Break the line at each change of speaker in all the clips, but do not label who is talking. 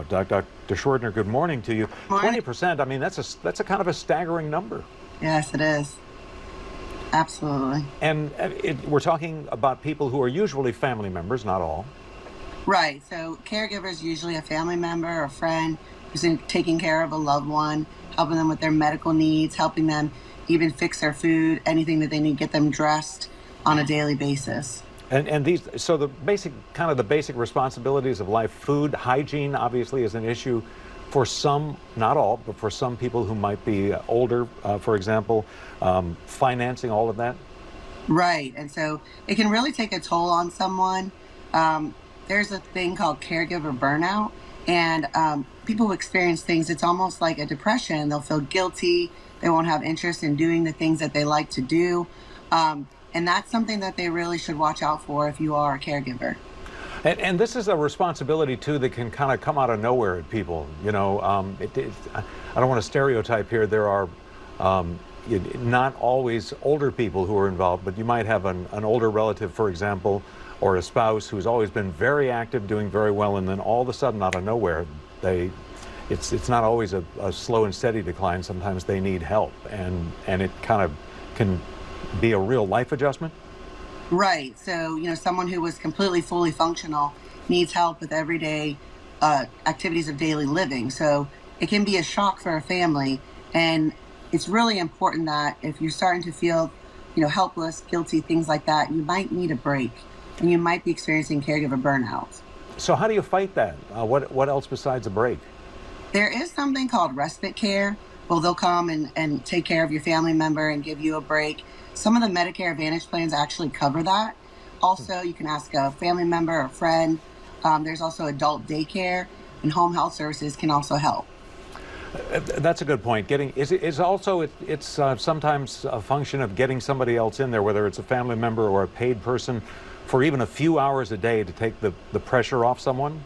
burnout. Dr. Schwertner, good morning to you.
Morning.
20%, I mean, that's a kind of a staggering number.
Yes, it is. Absolutely.
And we're talking about people who are usually family members, not all.
Right. So caregivers, usually a family member or a friend who's taking care of a loved one, helping them with their medical needs, helping them even fix their food, anything that they need, get them dressed on a daily basis.
And so the basic responsibilities of life, food, hygiene obviously is an issue for some, not all, but for some people who might be older, for example, financing, all of that.
Right. And so it can really take a toll on someone. There's a thing called caregiver burnout, and people who experience things, it's almost like a depression. They'll feel guilty. They won't have interest in doing the things that they like to do. And that's something that they really should watch out for if you are a caregiver.
And this is a responsibility, too, that can kind of come out of nowhere at people. You know, I don't want to stereotype here. There are not always older people who are involved, but you might have an older relative, for example, or a spouse who's always been very active, doing very well, and then all of a sudden, out of nowhere, it's not always a slow and steady decline. Sometimes they need help, and it kind of can be a real life adjustment.
Right. So, someone who was completely fully functional needs help with everyday activities of daily living. So it can be a shock for a family. And it's really important that if you're starting to feel, helpless, guilty, things like that, you might need a break and you might be experiencing caregiver burnout.
So how do you fight that? What else besides a break?
There is something called respite care. Well, they'll come and take care of your family member and give you a break. Some of the Medicare Advantage plans actually cover that. Also, you can ask a family member or friend. There's also adult daycare, and home health services can also help.
That's a good point. It's sometimes a function of getting somebody else in there, whether it's a family member or a paid person, for even a few hours a day to take the pressure off someone.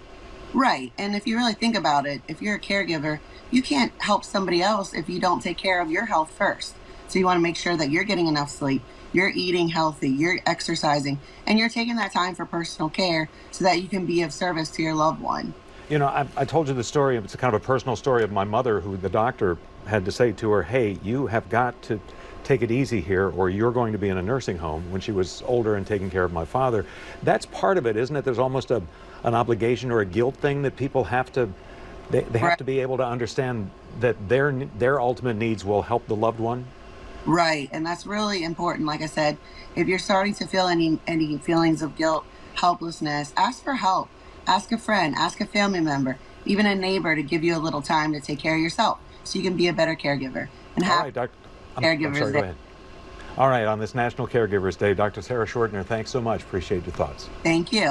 Right. And if you really think about it, if you're a caregiver, you can't help somebody else if you don't take care of your health first. So you want to make sure that you're getting enough sleep, you're eating healthy, you're exercising, and you're taking that time for personal care so that you can be of service to your loved one.
You know, I told you the story, it's a kind of a personal story of my mother, who the doctor had to say to her, hey, you have got to take it easy here or you're going to be in a nursing home, when she was older and taking care of my father. That's part of it, isn't it? There's almost an obligation or a guilt thing that people have to, they have to be able to understand that their ultimate needs will help the loved one.
Right, and that's really important. Like I said, if you're starting to feel any feelings of guilt, helplessness, ask for help. Ask a friend, ask a family member, even a neighbor to give you a little time to take care of yourself so you can be a better caregiver. And have
All right,
caregivers.
I'm sorry, go ahead. All right, on this National Caregivers Day, Dr. Sarah Schwertner, thanks so much. Appreciate your thoughts.
Thank you.